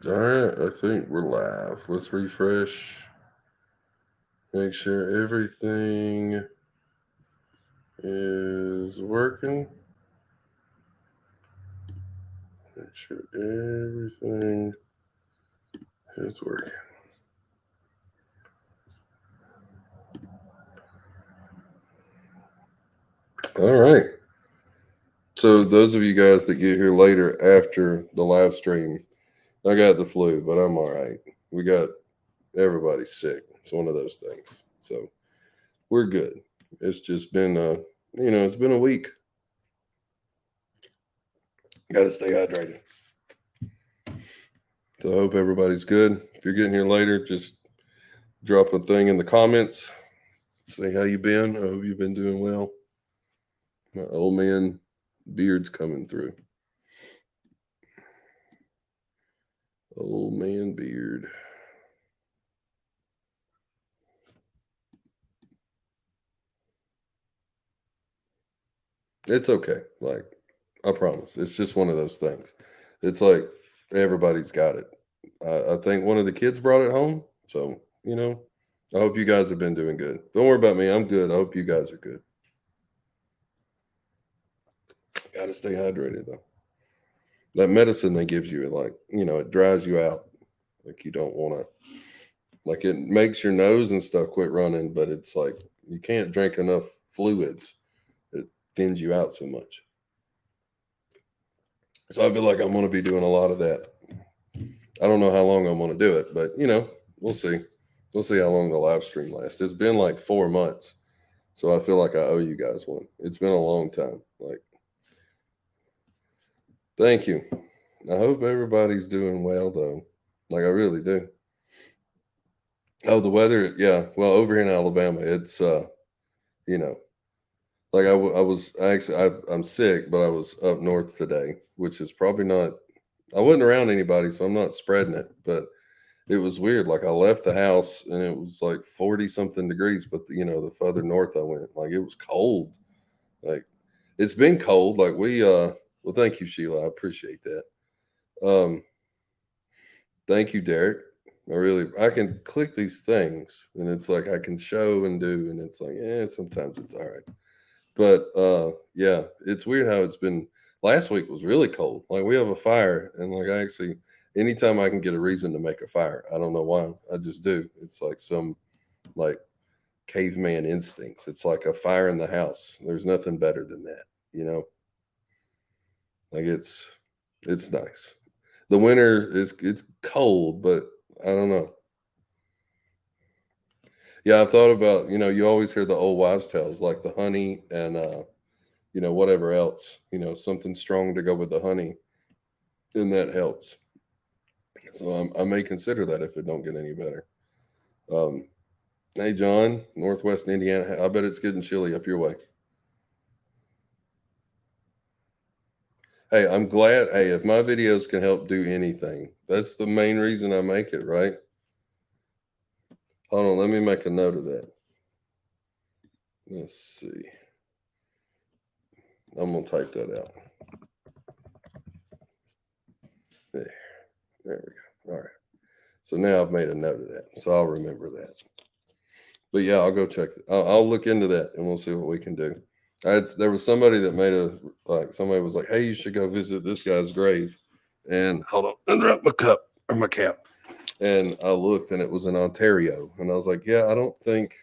All right, I think we're live. Let's refresh. Make sure everything is working. Make sure everything is working. All right. So those of you guys that get here later after the live stream, I got the flu, but I'm all right. We got everybody sick. It's one of those things. So we're good. It's just been it's been a week. Got to stay hydrated. So I hope everybody's good. If you're getting here later, just drop a thing in the comments. Say how you been. I hope you've been doing well. My old man beard's coming through. Old man beard. It's okay. Like, I promise. It's just one of those things. It's like everybody's got it. I think one of the kids brought it home. So, I hope you guys have been doing good. Don't worry about me. I'm good. I hope you guys are good. Got to stay hydrated, though. That medicine they gives you, it dries you out. Like, you don't want to, like, it makes your nose and stuff quit running, but it's like you can't drink enough fluids. It thins you out so much. So I feel like I'm going to be doing a lot of that. I don't know how long I'm going to do it, but we'll see. We'll see how long the live stream lasts. It's been like 4 months, so I feel like I owe you guys one. It's been a long time. Like, thank you. I hope everybody's doing well though. Like, I really do. Oh, the weather, yeah. Well, over here in Alabama, it's you know, like I was actually I'm sick, but I was up north today, which is probably not. I wasn't around anybody, so I'm not spreading it. But it was weird. Like, I left the house and it was like 40 something degrees, but the further north I went, like, it was cold. Like, it's been cold. Like, well, thank you, Sheila. I appreciate that. Um, thank you, Derek. I can click these things and it's like I can show and do, and it's like, sometimes it's all right. But yeah, it's weird how it's been. Last week was really cold. Like, we have a fire, and like, I actually, anytime I can get a reason to make a fire, I don't know why, I just do. It's like some, like, caveman instincts. It's like a fire in the house. There's nothing better than that, you know. Like, it's nice. The winter is it's cold, but I don't know. Yeah, I thought about, you always hear the old wives' tales, like the honey and whatever else, something strong to go with the honey, and that helps. So I may consider that if it don't get any better. Um, hey, John, Northwest Indiana. I bet it's getting chilly up your way. Hey, I'm glad. Hey, if my videos can help do anything, that's the main reason I make it, right? Hold on, let me make a note of that. Let's see. I'm gonna type that out. There, there we go. All right. So now I've made a note of that, so I'll remember that. But yeah, I'll go check. I'll look into that, and we'll see what we can do. There was somebody that made somebody was like, "Hey, you should go visit this guy's grave." And hold on, I dropped my cup or my cap. And I looked, and it was in Ontario, and I was like, "Yeah, I don't think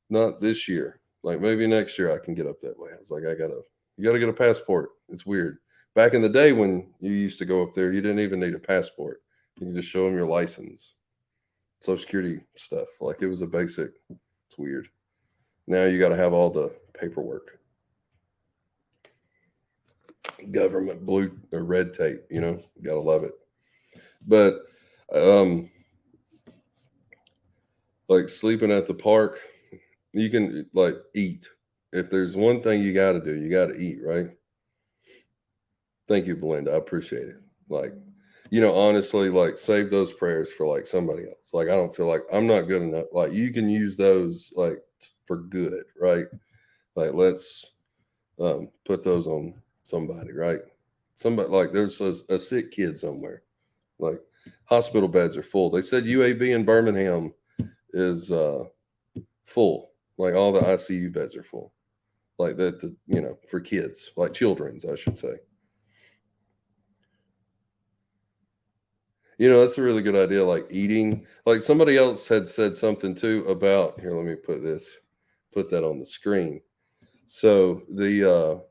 not this year. Like, maybe next year I can get up that way." I was like, you gotta get a passport. It's weird. Back in the day when you used to go up there, you didn't even need a passport. You can just show them your license, Social Security stuff. Like, it was a basic. It's weird. Now you got to have all the paperwork, government blue or red tape. Gotta love it. But um, like, sleeping at the park, you can, like, eat. If there's one thing you got to do, you got to eat, right? Thank you, Belinda. I appreciate it. Like, honestly, like, save those prayers for, like, somebody else. Like, I don't feel like I'm not good enough. Like, you can use those, like, for good, right? Like, let's put those on somebody, right? Somebody, like, there's a sick kid somewhere. Like, hospital beds are full. They said UAB in Birmingham is full. Like all the ICU beds are full. Like that, for kids, like children's, I should say. That's a really good idea. Like eating, like somebody else had said something too about here. Let me put that on the screen. So the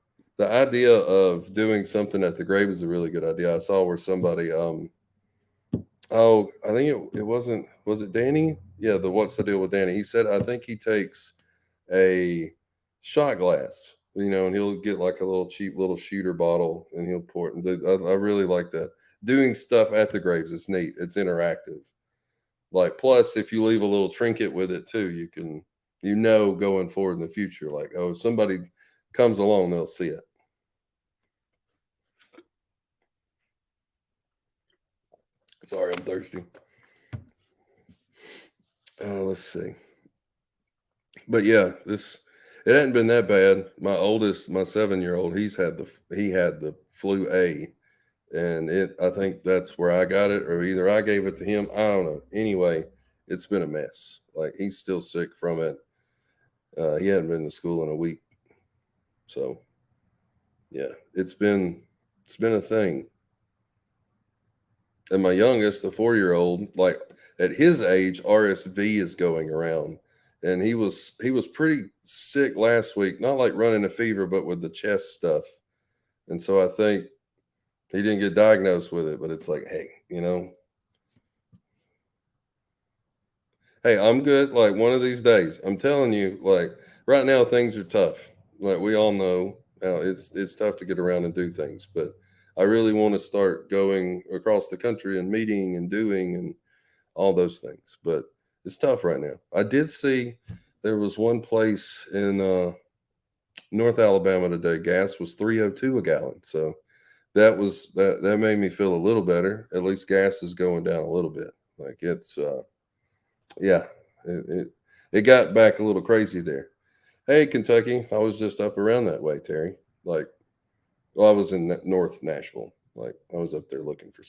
idea of doing something at the grave is a really good idea. I saw where somebody oh, I think was it Danny? Yeah, the what's the deal with Danny? He said I think he takes a shot glass, and he'll get like a little cheap little shooter bottle and he'll pour it. I really like that. Doing stuff at the graves is neat. It's interactive. Like plus if you leave a little trinket with it too, you can going forward in the future, like, oh, if somebody comes along, they'll see it. Sorry, I'm thirsty. Let's see. But yeah, it hadn't been that bad. My 7-year-old, he had the flu A, and I think that's where I got it, or either I gave it to him. I don't know. Anyway, it's been a mess. Like he's still sick from it. He hadn't been to school in a week, so yeah, it's been a thing. And my youngest, the 4-year-old, like at his age, RSV is going around, and he was pretty sick last week. Not like running a fever, but with the chest stuff. And so I think he didn't get diagnosed with it, but it's like, hey, hey, I'm good. Like one of these days, I'm telling you, like right now, things are tough. Like we all know, it's tough to get around and do things, but I really want to start going across the country and meeting and doing and all those things. But it's tough right now. I did see there was one place in North Alabama today. Gas was $3.02 a gallon, so that made me feel a little better. At least gas is going down a little bit. Like it's yeah, it got back a little crazy there. Hey, Kentucky, I was just up around that way, Terry. Like, well, I was in North Nashville. Like, I was up there looking for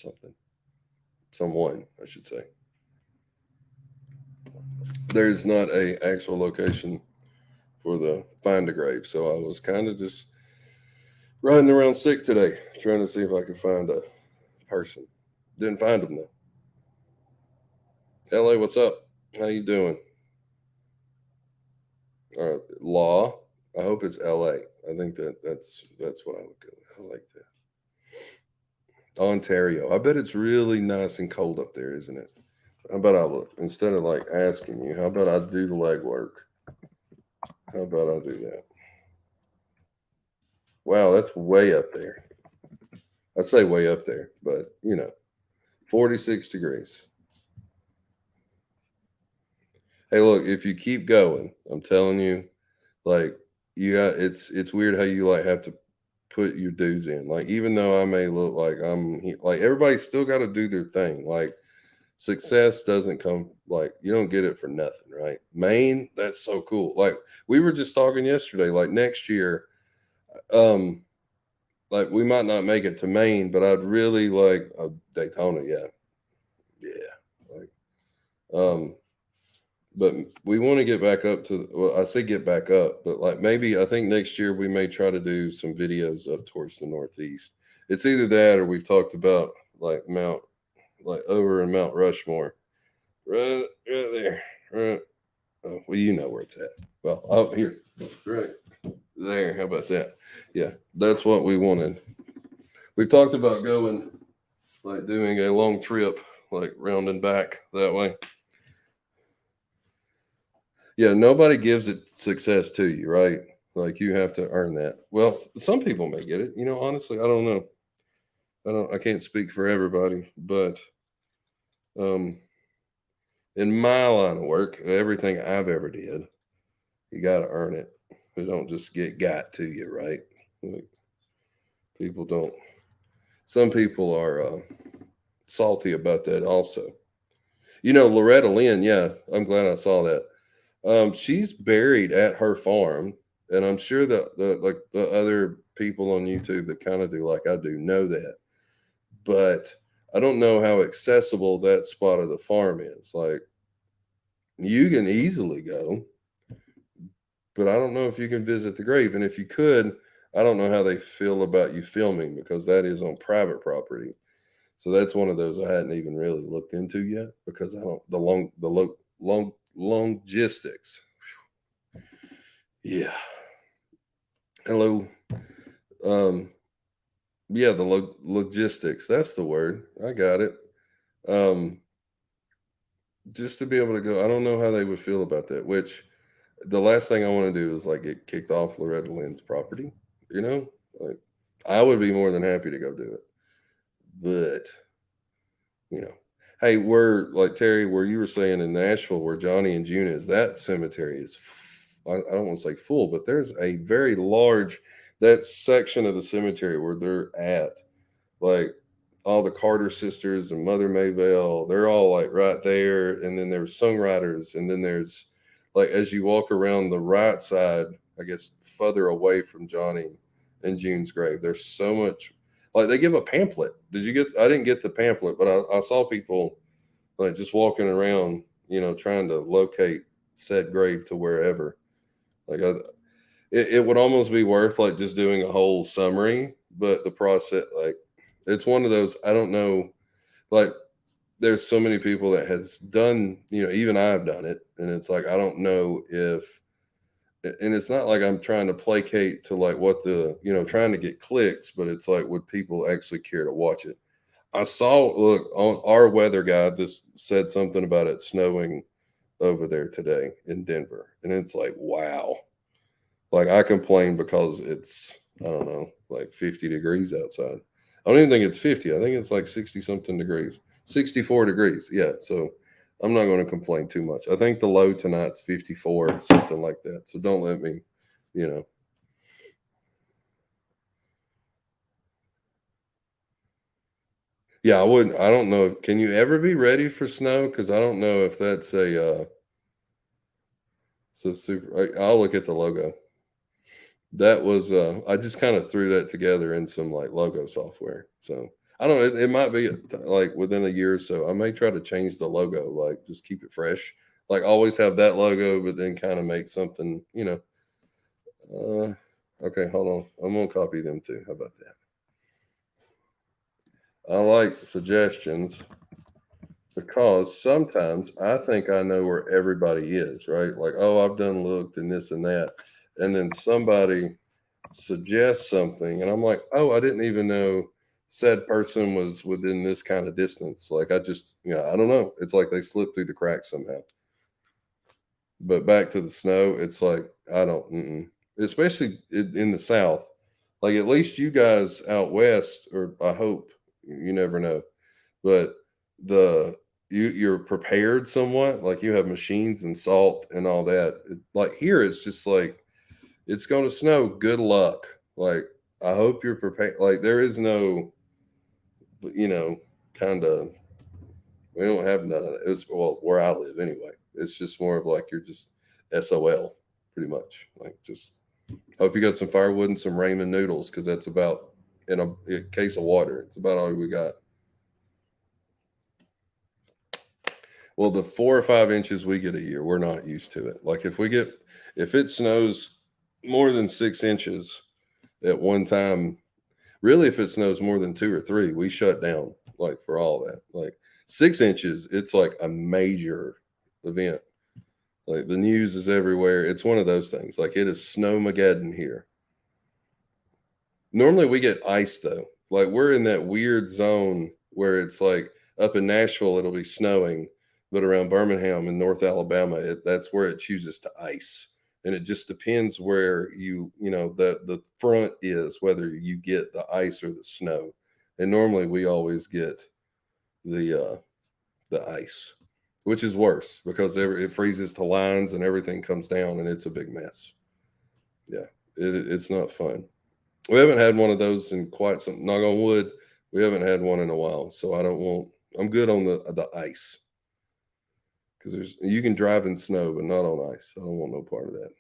someone, I should say. There's not a actual location for the find a grave, so I was kind of just riding around sick today, trying to see if I could find a person. Didn't find them though. LA, what's up? How you doing? Law. I hope it's LA. I think that's what I would go with. I like that. Ontario. I bet it's really nice and cold up there, isn't it? How about I look instead of like asking you? How about I do the legwork? How about I do that? Wow, that's way up there. I'd say way up there, but 46 degrees. Hey, look, if you keep going, I'm telling you, like it's weird how you like have to put your dues in. Like even though I may look like like everybody's still got to do their thing. Like success doesn't come like you don't get it for nothing, right? Maine, that's so cool. Like we were just talking yesterday, like next year, like we might not make it to Maine, but I'd really like Daytona, yeah. Yeah. Like but we want to get back up to well, I say get back up, but like maybe I think next year we may try to do some videos up towards the Northeast. It's either that or we've talked about like over in Mount Rushmore. Right there. Right. Oh, well, you know where it's at. Well, oh here. Right. There. How about that? Yeah. That's what we wanted. We've talked about going like doing a long trip, like round and back that way. Yeah, nobody gives it success to you, right? Like you have to earn that. Well, some people may get it. Honestly, I don't know. I can't speak for everybody, but um in my line of work, everything I've ever did, you got to earn it. It don't just get got to you, right? Like, people don't. Some people are salty about that also. Loretta Lynn, yeah, I'm glad I saw that. She's buried at her farm, and I'm sure that the other people on YouTube that kind of do like I do know that. But I don't know how accessible that spot of the farm is. Like, you can easily go, but I don't know if you can visit the grave. And if you could, I don't know how they feel about you filming because that is on private property. So that's one of those I hadn't even really looked into yet because I don't the logistics. Yeah. Hello. Um yeah, the logistics. That's the word. I got it. Um just to be able to go, I don't know how they would feel about that, which the last thing I want to do is like get kicked off Loretta Lynn's property, you know? Like I would be more than happy to go do it. But, you know, hey, where like Terry, where you were saying in Nashville, where Johnny and June is, that cemetery is, I don't want to say full, but there's a very large, that section of the cemetery where they're at, like all the Carter sisters and Mother Maybelle, they're all like right there. And then there's songwriters, and then there's like as you walk around the right side, I guess further away from Johnny and June's grave, there's so much. Like they give a pamphlet. Did you get? I didn't get the pamphlet, but I saw people like just walking around, trying to locate said grave to wherever. Like it would almost be worth like just doing a whole summary, but the process, like, it's one of those, I don't know, like there's so many people that has done, even I've done it, and it's like I don't know if, and it's not like I'm trying to placate to like what the, trying to get clicks, but it's like would people actually care to watch it? I saw, look, on our weather guy, this said something about it snowing over there today in Denver, and it's like, wow. Like I complain because it's, I don't know, like 50 degrees outside. I don't even think it's 50. I think it's like 60 something degrees. 64 degrees. Yeah. So I'm not going to complain too much. I think the low tonight's 54, something like that. So don't let me, you know. Yeah, I wouldn't, I don't know. Can you ever be ready for snow? Because I don't know if that's so super. I'll look at the logo. That was I just kind of threw that together in some like logo software. So I don't know. It might be like within a year or so. I may try to change the logo, like just keep it fresh. Like always have that logo, but then kind of make something. Okay, hold on. I'm gonna copy them too. How about that? I like suggestions because sometimes I think I know where everybody is. Right? Like, oh, I've done looked and this and that, and then somebody suggest something and I'm like, oh, I didn't even know said person was within this kind of distance. Like I just, I don't know, it's like they slipped through the cracks somehow. But back to the snow, it's like I don't especially in the south. Like at least you guys out west, or I hope, you never know, but the you're prepared somewhat, like you have machines and salt and all that. Like here it's just like it's going to snow. Good luck. Like, I hope you're prepared. Like, there is no, you know, kind of, we don't have none of that. It's, well, where I live anyway. It's just more of like you're just SOL pretty much. Like, just hope you got some firewood and some ramen noodles because that's about, in a case of water, it's about all we got. Well, the 4 or 5 inches we get a year, we're not used to it. Like, if it snows more than 6 inches at one time, really, if it snows more than 2 or 3, we shut down like for all that. Like 6 inches, it's like a major event. Like the news is everywhere. It's one of those things. Like it is snowmageddon here. Normally we get ice though. Like we're in that weird zone where it's like up in Nashville it'll be snowing, but around Birmingham in North Alabama, that's where it chooses to ice. And it just depends where the front is, whether you get the ice or the snow. And normally we always get the the ice, which is worse because it freezes to lines and everything comes down and it's a big mess. Yeah, it's not fun. We haven't had one of those in quite some. Knock on wood, we haven't had one in a while. So I don't want. I'm good on the ice because there's you can drive in snow, but not on ice. I don't want no part of that.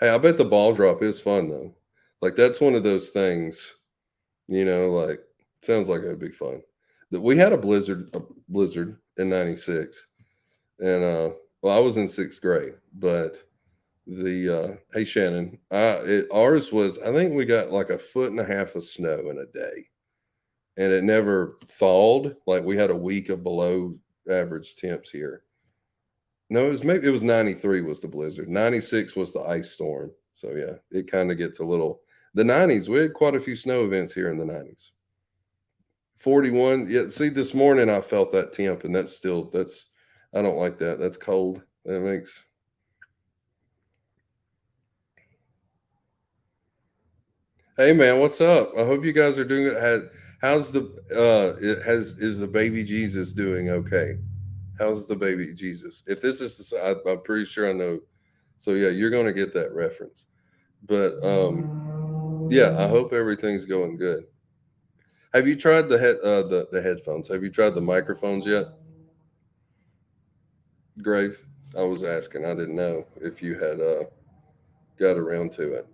Hey, I bet the ball drop is fun though. Like that's one of those things, like Sounds like it'd be fun. We had a blizzard in '96, and well, I was in sixth grade, but hey Shannon, ours was, I think we got like a foot and a half of snow in a day, and it never thawed. Like we had a week of below average temps here. No, it was 93 was the blizzard. 96 was the ice storm. So yeah, it kind of gets a little, the 90s. We had quite a few snow events here in the 90s. 41. Yeah, see, this morning I felt that temp, and that's I don't like that. That's cold. That makes Hey man, what's up? I hope you guys are doing it. How's the it has is the baby Jesus doing okay? How's the baby Jesus? If this is I'm pretty sure I know. So yeah, you're gonna get that reference. But yeah, I hope everything's going good. Have you tried the headphones? Have you tried the microphones yet? Grave. I was asking. I didn't know if you had got around to it.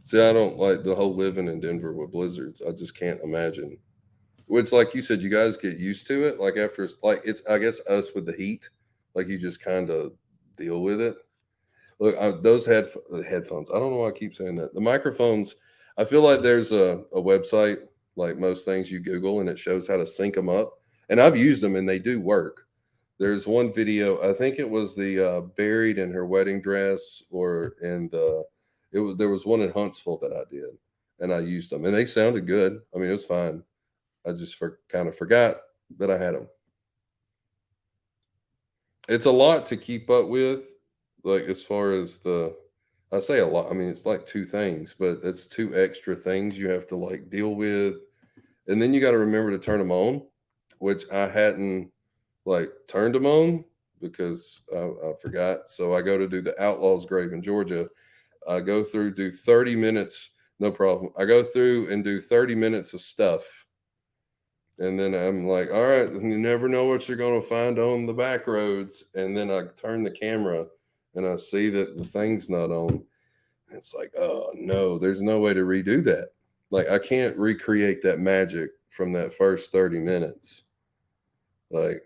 See, I don't like the whole living in Denver with blizzards. I just can't imagine. Which, like you said, you guys get used to it. Like after, like it's, I guess us with the heat, like you just kind of deal with it. Look, those headphones. I don't know why I keep saying that. The microphones. I feel like there's a website, like most things you Google, and it shows how to sync them up. And I've used them, and they do work. There's one video. I think it was the buried in her wedding dress, or and it was there was one in Huntsville that I did, and I used them, and they sounded good. I mean, it was fine. I just kind of forgot that I had them. It's a lot to keep up with, like as far as I say a lot. I mean, it's like two things, but it's two extra things you have to like deal with, and then you got to remember to turn them on, which I hadn't like turned them on because I forgot. So I go to do the Outlaws grave in Georgia. I go through, do 30 minutes, no problem. I go through and do 30 minutes of stuff. And then I'm like, all right, you never know what you're going to find on the back roads. And then I turn the camera and I see that the thing's not on. It's like, oh no, there's no way to redo that. Like, I can't recreate that magic from that first 30 minutes. Like,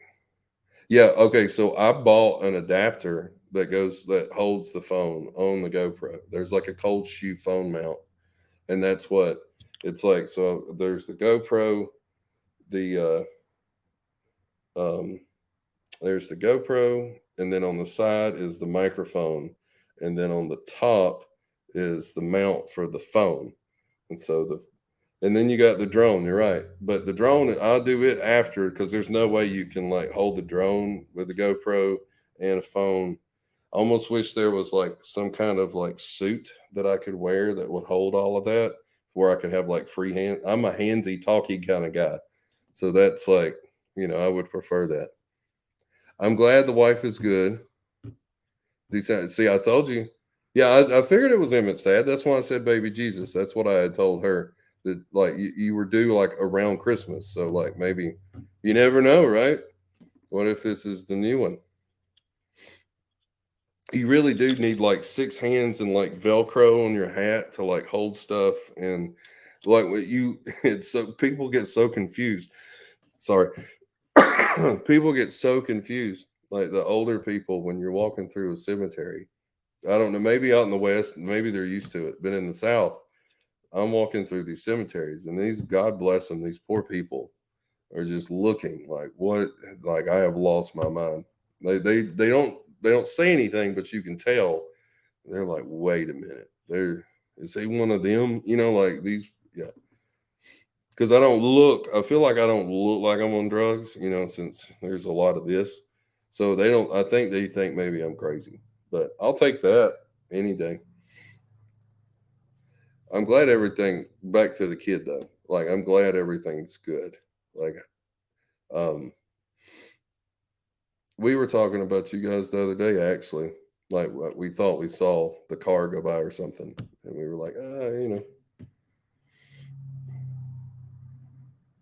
yeah, okay. So I bought an adapter that holds the phone on the GoPro. There's like a cold shoe phone mount, and that's what it's like. So there's the GoPro, the um, there's the GoPro, and then on the side is the microphone, and then on the top is the mount for the phone. And so and then you got the drone. You're right, but the drone I'll do it after because there's no way you can like hold the drone with the GoPro and a phone. I almost wish there was like some kind of like suit that I could wear that would hold all of that, where I could have like free hand. I'm a handsy, talky kind of guy, so that's like, I would prefer that. I'm glad the wife is good. See, I told you. Yeah, I figured it was Emmett's dad. That's why I said baby Jesus. That's what I had told her. That like you were due like around Christmas. So like maybe you never know, right? What if this is the new one? You really do need like six hands and like Velcro on your hat to like hold stuff, and like what you it's so people get so confused. Sorry. People get so confused. Like the older people when you're walking through a cemetery. I don't know, maybe out in the West, maybe they're used to it, but in the South, I'm walking through these cemeteries, and these, God bless them, these poor people are just looking like, what, like I have lost my mind. They don't say anything, but you can tell they're like, wait a minute, is he one of them? Like these, yeah. Because I feel like I don't look like I'm on drugs, since there's a lot of this. So I think they think maybe I'm crazy, but I'll take that any day. I'm glad back to the kid though. Like I'm glad everything's good. Like um we were talking about you guys the other day actually. Like what we thought we saw the car go by or something. And we were like, and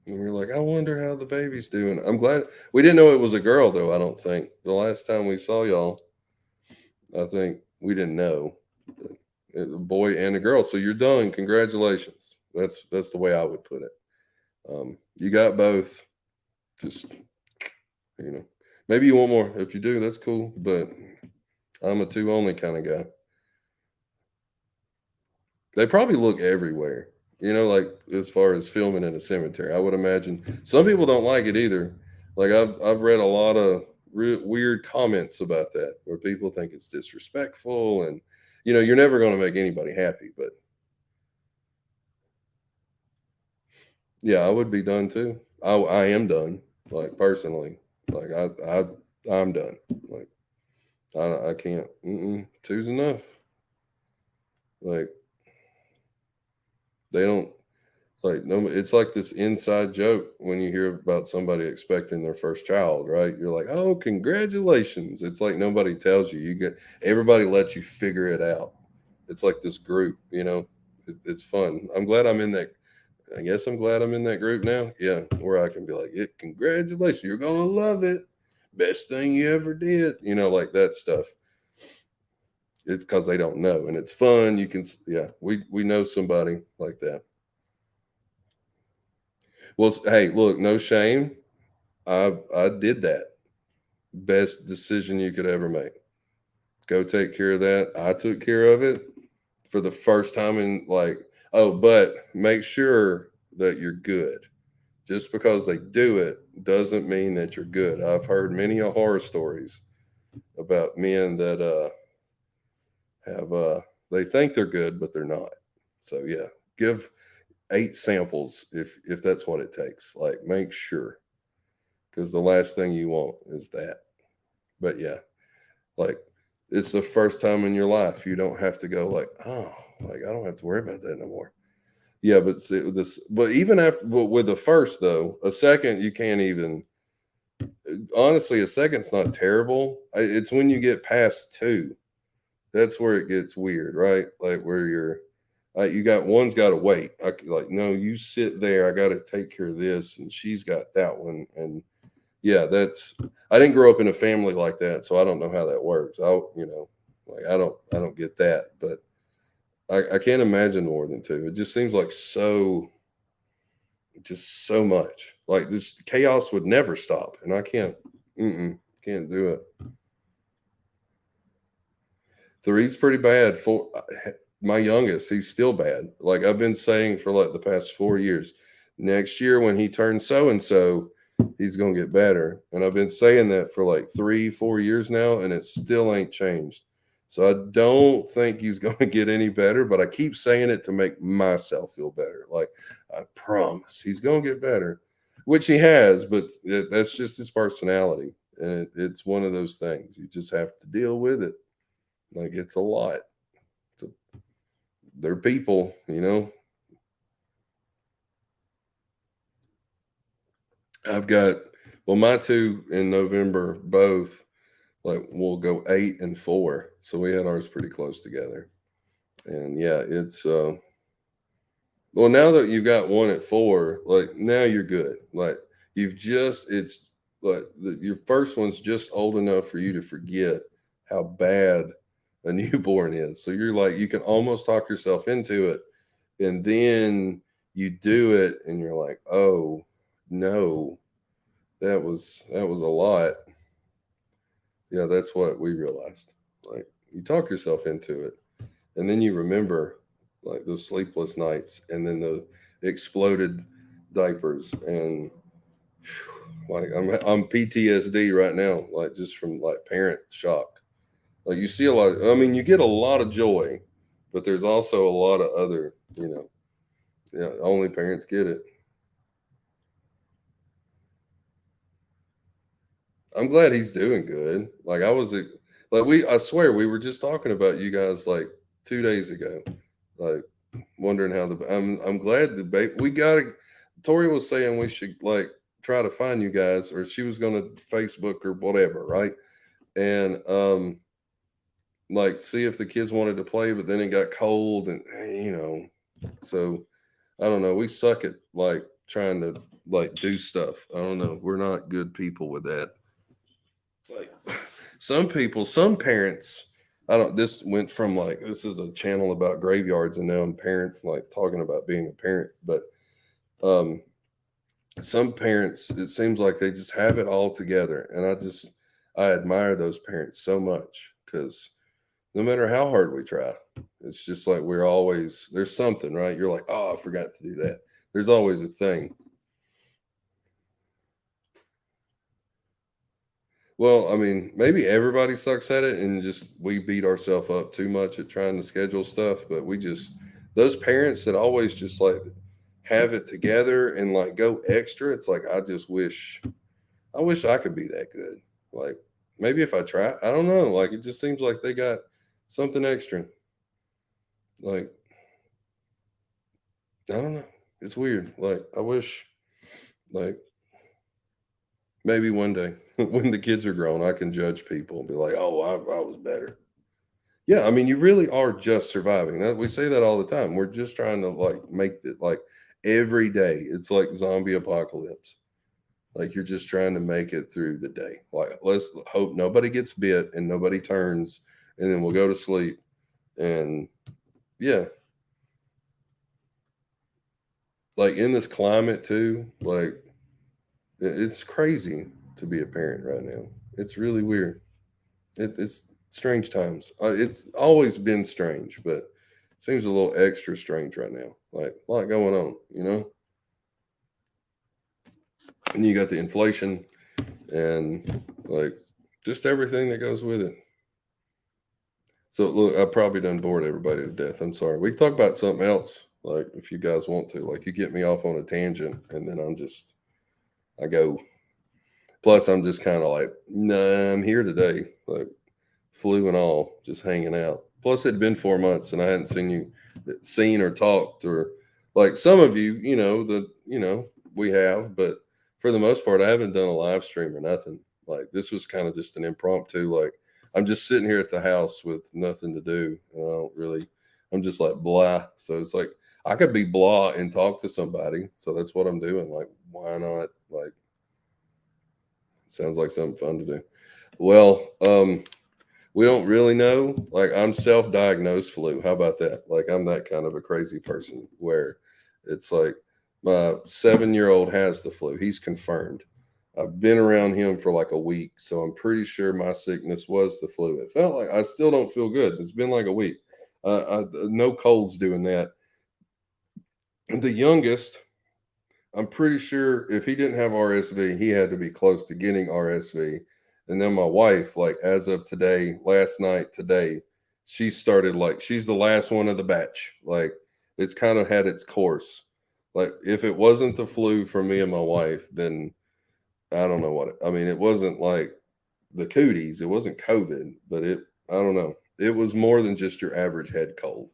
we were like, I wonder how the baby's doing. I'm glad we didn't know it was a girl though, I don't think. The last time we saw y'all, I think we didn't know. a boy and a girl. So you're done. Congratulations. That's the way I would put it. You got both. Just you know, maybe you want more. If you do, that's cool. But I'm a two only kind of guy. They probably look everywhere. Like as far as filming in a cemetery, I would imagine some people don't like it either. Like I've read a lot of weird comments about that, where people think it's disrespectful, and you're never going to make anybody happy. But yeah, I would be done too. I am done. Like personally, like I'm done. Like I can't. Two's enough. Like they don't. Like no, it's like this inside joke when you hear about somebody expecting their first child, right? You're like, "Oh, congratulations!" It's like nobody tells you. Everybody lets you figure it out. It's like this group, it's fun. I'm glad I'm in that. I guess I'm glad I'm in that group now. Yeah, where I can be like, congratulations, you're gonna love it. Best thing you ever did. Like that stuff. It's because they don't know, and it's fun. You can, yeah, we know somebody like that. Well, hey, look, no shame. I did that. Best decision you could ever make. Go take care of that. I took care of it for the first time in like, oh, but make sure that you're good. Just because they do it doesn't mean that you're good. I've heard many horror stories about men that have they think they're good, but they're not. So yeah, give 8 samples if that's what it takes. Like make sure, because the last thing you want is that. But yeah, like it's the first time in your life you don't have to go like, oh, like I don't have to worry about that no more. Yeah, but see, but even after, but with the first though, a second you can't even. Honestly, a second's not terrible. It's when you get past 2 that's where it gets weird, right? Like where you're, you got one's got to wait. Like no, you sit there. I got to take care of this, and she's got that one, and yeah, that's. I didn't grow up in a family like that, so I don't know how that works. Like I don't get that, but I can't imagine more than 2. It just seems like just so much. Like this chaos would never stop, and I can't do it. 3's pretty bad. My youngest, he's still bad. Like I've been saying for like the past 4 years. Next year when he turns so and so, he's gonna get better. And I've been saying that for like 3, 4 years now, and it still ain't changed. So I don't think he's gonna get any better, but I keep saying it to make myself feel better. Like I promise he's gonna get better, which he has, but that's just his personality. And it's one of those things. You just have to deal with it. Like it's a lot. It's they're people. I've got my 2 in November both like we'll go 8 and 4. So we had ours pretty close together. And yeah, it's well now that you've got one at 4, like now you're good. Like it's like your first one's just old enough for you to forget how bad a newborn is. So you're like you can almost talk yourself into it, and then you do it and you're like, "Oh, no. That was a lot." Yeah, that's what we realized. Like you talk yourself into it, and then you remember like those sleepless nights and then the exploded diapers and like I'm PTSD right now, like just from like parent shock. Like you see a lot I mean, you get a lot of joy, but there's also a lot of other, yeah, only parents get it. I'm glad he's doing good. Like I swear we were just talking about you guys like 2 days ago. Like wondering how I'm glad the baby we got to. Tori was saying we should like try to find you guys, or she was going to Facebook or whatever, right? And like see if the kids wanted to play, but then it got cold, and so I don't know. We suck at like trying to like do stuff. I don't know. We're not good people with that. Like some parents, I don't. This went from like this is a channel about graveyards, and now I'm parent like talking about being a parent. But um, some parents, it seems like they just have it all together, and I admire those parents so much because no matter how hard we try, it's just like we're always there's something, right? You're like, oh, I forgot to do that. There's always a thing. Well, I mean, maybe everybody sucks at it and just we beat ourselves up too much at trying to schedule stuff, but we just those parents that always just like have it together and like go extra, it's like I wish I could be that good. Like maybe if I try, I don't know, like it just seems like they got something extra. Like I don't know. It's weird. Like I wish like maybe one day when the kids are grown, I can judge people and be like, "Oh, I was better." Yeah, I mean, you really are just surviving. That we say that all the time. We're just trying to like make it like every day. It's like zombie apocalypse. Like you're just trying to make it through the day. Like let's hope nobody gets bit and nobody turns, and then we'll go to sleep. And yeah, like in this climate too, like it's crazy to be a parent right now. It's really weird. It's strange times. It's always been strange, but it seems a little extra strange right now. Like a lot going on, you know. And you got the inflation and like just everything that goes with it. So look, I probably done bored everybody to death. I'm sorry. We can talk about something else, like if you guys want to. Like you get me off on a tangent, and then I go. Plus, I'm just kind of like, nah, I'm here today. Like flu and all, just hanging out. Plus, it'd been 4 months and I hadn't seen or talked or like some of you, we have, but for the most part, I haven't done a live stream or nothing. Like this was kind of just an impromptu. Like I'm just sitting here at the house with nothing to do. And I'm just like blah. So it's like I could be blah and talk to somebody. So that's what I'm doing. Like, why not? Like, sounds like something fun to do. Well, we don't really know. Like I'm self-diagnosed flu. How about that? Like I'm that kind of a crazy person where it's like my 7-year old has the flu. He's confirmed. I've been around him for like a week, so I'm pretty sure my sickness was the flu. It felt like I still don't feel good. It's been like a week. No colds doing that. The youngest, I'm pretty sure if he didn't have RSV, he had to be close to getting RSV. And then my wife, like as of today, last night, today, she started like she's the last one of the batch. Like it's kind of had its course. Like if it wasn't the flu for me and my wife, then I don't know what I mean, it wasn't like the cooties, it wasn't COVID, but I don't know. It was more than just your average head cold.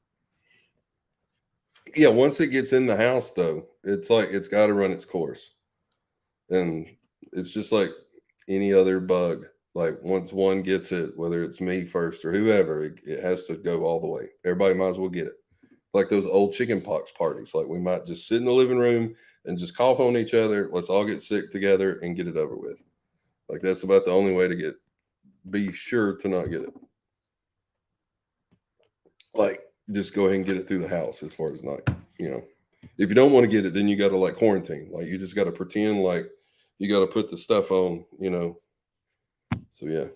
Yeah, once it gets in the house though, it's like it's got to run its course. And it's just like any other bug. Like once one gets it, whether it's me first or whoever, it has to go all the way. Everybody might as well get it. Like those old chicken pox parties. Like we might just sit in the living room and just cough on each other. Let's all get sick together and get it over with. Like that's about the only way to be sure to not get it. Like just go ahead and get it through the house as far as not, you know. If you don't want to get it, then you got to like quarantine. Like you just got to pretend like you got to put the stuff on, you know. So yeah,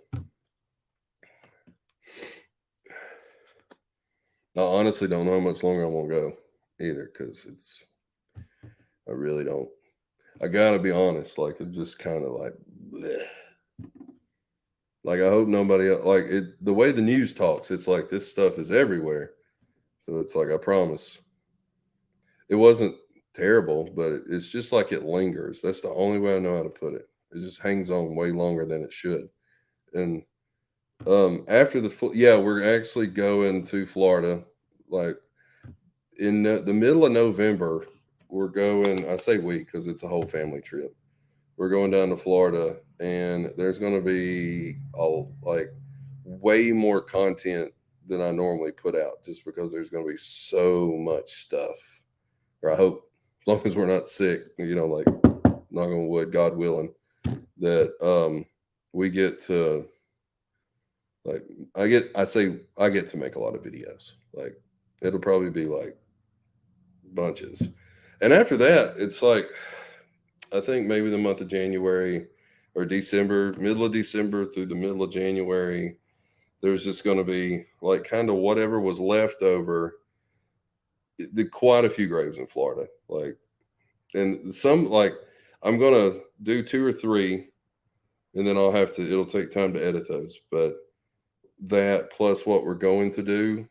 I honestly don't know how much longer I won't go either because I really don't. I gotta be honest, like it's just kind of like, bleh. Like I hope nobody like it. The way the news talks, it's like this stuff is everywhere. So it's like I promise it wasn't terrible, but it's just like it lingers. That's the only way I know how to put it. It just hangs on way longer than it should. And after yeah, we're actually going to Florida, like in the middle of November. We're going. I say we because it's a whole family trip. We're going down to Florida, and there's going to be like way more content than I normally put out, just because there's going to be so much stuff. Or I hope, as long as we're not sick, you know, like knock on wood, God willing, that we get to Like I get to make a lot of videos. Like it'll probably be like bunches. And after that, it's like I think maybe the month of January or December, middle of December through the middle of January, there's just going to be like kind of whatever was left over. Quite a few graves in Florida, like, and some like I'm gonna do two or three, and then I'll have to. It'll take time to edit those, but that plus what we're going to do,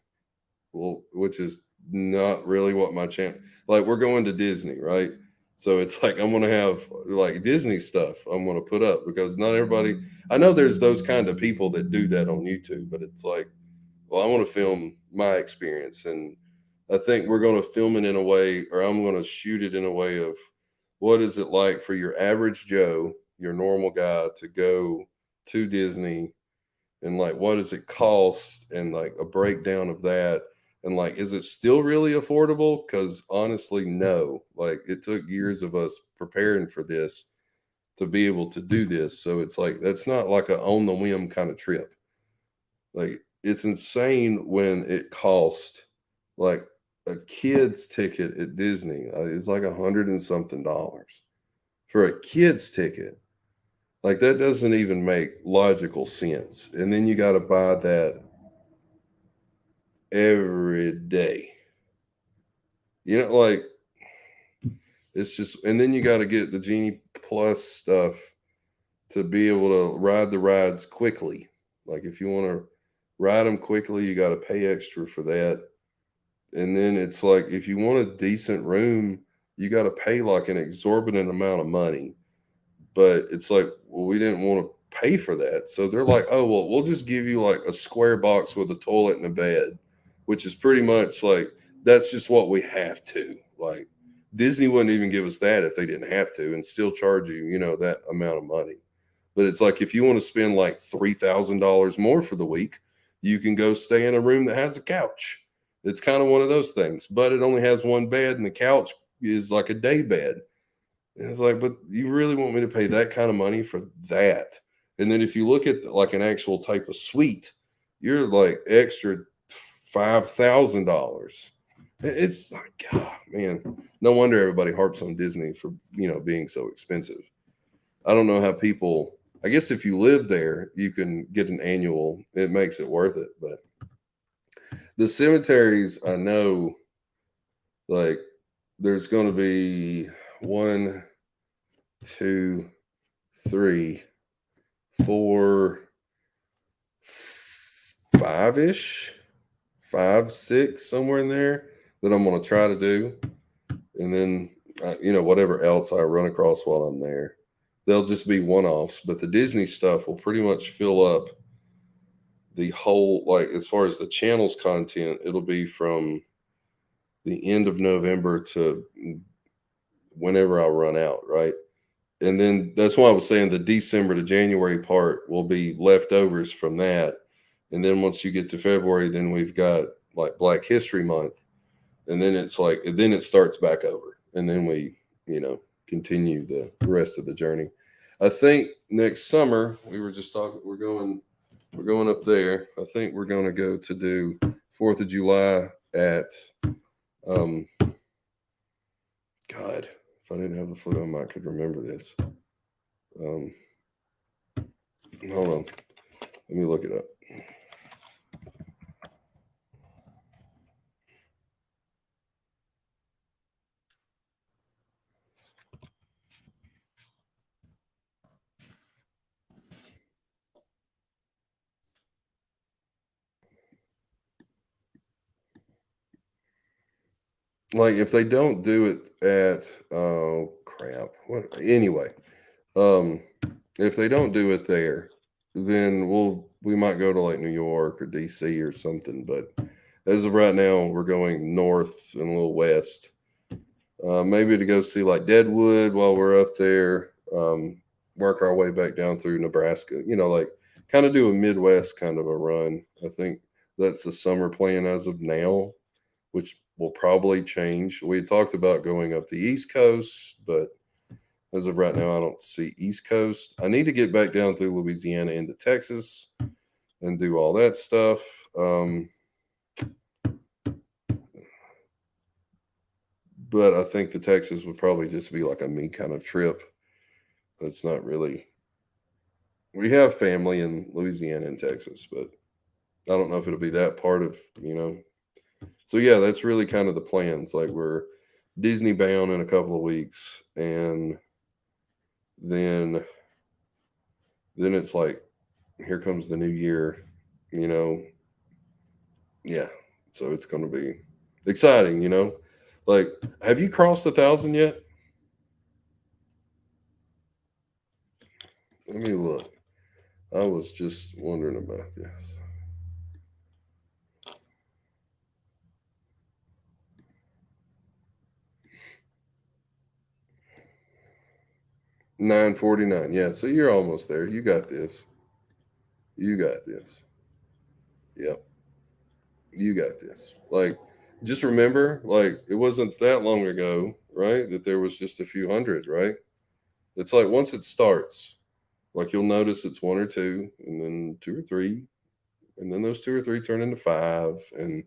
well, which is not really what my channel. Like we're going to Disney, right? So it's like I'm gonna have like Disney stuff I'm gonna put up because not everybody. I know there's those kind of people that do that on YouTube, but it's like, well, I want to film my experience, and I think we're going to film it in a way, or I'm going to shoot it in a way of what is it like for your average Joe, your normal guy, to go to Disney, and like what does it cost, and like a breakdown of that, and like is it still really affordable? Because honestly, no. Like it took years of us preparing for this to be able to do this, so it's like that's not like a on the whim kind of trip. Like it's insane when it costs like a kid's ticket at Disney is like $100 and something for a kid's ticket. Like that doesn't even make logical sense. And then you got to buy that every day. You know, like it's just, and then you got to get the Genie Plus stuff to be able to ride the rides quickly. Like if you want to ride them quickly, you got to pay extra for that. And then it's like if you want a decent room, you got to pay like an exorbitant amount of money. But it's like, well, we didn't want to pay for that. So they're like, oh, well, we'll just give you like a square box with a toilet and a bed, which is pretty much like that's just what we have to. Like Disney wouldn't even give us that if they didn't have to and still charge you, that amount of money. But it's like if you want to spend like $3,000 more for the week, you can go stay in a room that has a couch. It's kind of one of those things, but it only has one bed and the couch is like a day bed. And it's like, but you really want me to pay that kind of money for that? And then if you look at like an actual type of suite, you're like extra $5,000. It's like, God, man, no wonder everybody harps on Disney for being so expensive. I don't know how people. I guess if you live there, you can get an annual. It makes it worth it. But the cemeteries, I know, like there's going to be one, two, three, four, five-ish, 5, 6, somewhere in there that I'm going to try to do, and then whatever else I run across while I'm there, they'll just be one-offs. But the Disney stuff will pretty much fill up the whole, like as far as the channel's content, it'll be from the end of November to whenever I run out, right? And then that's why I was saying the December to January part will be leftovers from that. And then once you get to February, then we've got like Black History Month. And then it's like, and then it starts back over. And then we, continue the rest of the journey. I think next summer, we were just talking, we're going up there. I think we're going to go to do 4th of July at, God, if I didn't have the foot, I could remember this. Hold on. Let me look it up. Like if they don't do it at oh crap. What anyway. Um if they don't do it there, then we might go to like New York or DC or something. But as of right now, we're going north and a little west. Maybe to go see like Deadwood while we're up there. Work our way back down through Nebraska. Like kind of do a Midwest kind of a run. I think that's the summer plan as of now, which will probably change. We talked about going up the East Coast, but as of right now, I don't see East Coast. I need to get back down through Louisiana into Texas, and do all that stuff. But I think the Texas would probably just be like a me kind of trip. It's not really. We have family in Louisiana and Texas, but I don't know if it'll be that part of, So yeah, that's really kind of the plans. Like we're Disney bound in a couple of weeks, and then it's like here comes the new year, you know. Yeah, so it's going to be exciting. Like, have you crossed 1,000 yet? Let me look. I was just wondering about this. 949. Yeah, so you're almost there. You got this. You got this. Yep. You got this. Like, just remember, like, it wasn't that long ago, right? That there was just a few hundred, right? It's like once it starts, like you'll notice it's one or two, and then two or three, and then those two or three turn into five, and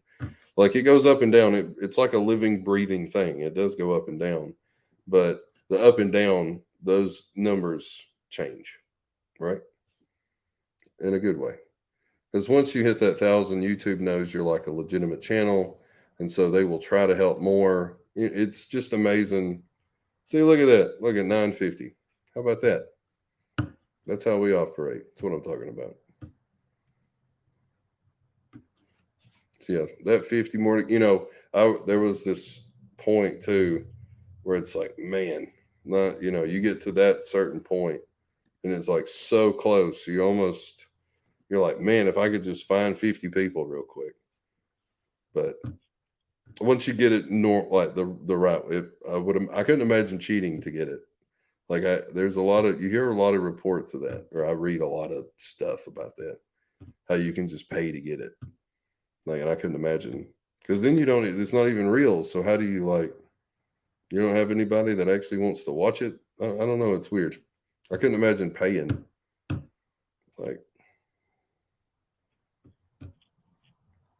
like it goes up and down. It's like a living, breathing thing. It does go up and down, but the up and down, those numbers change, right? In a good way. Because once you hit that 1,000, YouTube knows you're like a legitimate channel, and so they will try to help more. It's just amazing. See, look at that. Look at 950. How about that? That's how we operate. That's what I'm talking about. So yeah, that 50 more. There was this point too where it's like, man, not you get to that certain point, and it's like so close. You're like, man, if I could just find 50 people real quick. But once you get it like the right, I couldn't imagine cheating to get it. Like there's you hear a lot of reports of that, or I read a lot of stuff about that, how you can just pay to get it. Like, and I couldn't imagine, because then it's not even real. So how do you you don't have anybody that actually wants to watch it? I don't know. It's weird. I couldn't imagine paying. Like,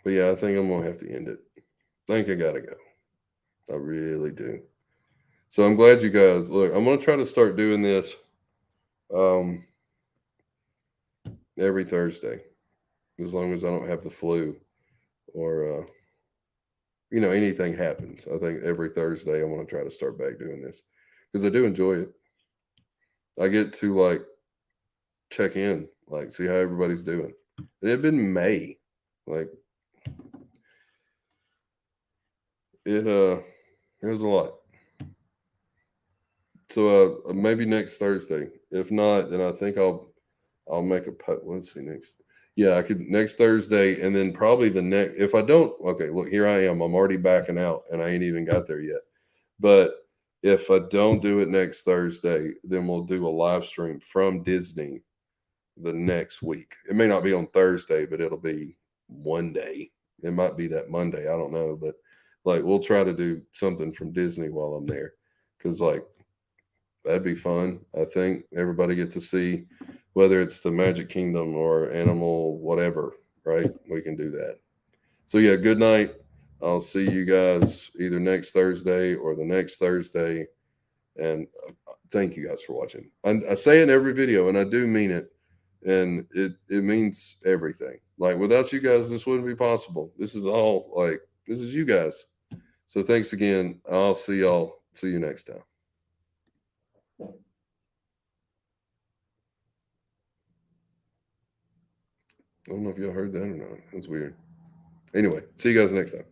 but yeah, I think I'm gonna have to end it. I think I gotta go. I really do. So I'm glad you guys look. I'm gonna try to start doing this um, every Thursday, as long as I don't have the flu or anything happens. I think every Thursday I want to try to start back doing this because I do enjoy it. I get to check in, like see how everybody's doing. It had been May, like it was a lot. So maybe next Thursday. If not, then I think I'll make a put. Let's see next. Yeah, I could next Thursday, and then probably the next. If I don't, okay, look, here I am. I'm already backing out, and I ain't even got there yet. But if I don't do it next Thursday, then we'll do a live stream from Disney the next week. It may not be on Thursday, but it'll be one day. It might be that Monday. I don't know, but like we'll try to do something from Disney while I'm there, because like that'd be fun. I think everybody gets to see whether it's the Magic Kingdom or Animal, whatever, right? We can do that. So yeah, good night. I'll see you guys either next Thursday or the next Thursday. And thank you guys for watching. I say it in every video, and I do mean it. And it means everything. Like without you guys, this wouldn't be possible. This is all this is you guys. So thanks again. I'll see y'all. See you next time. I don't know if y'all heard that or not. That's weird. Anyway, see you guys next time.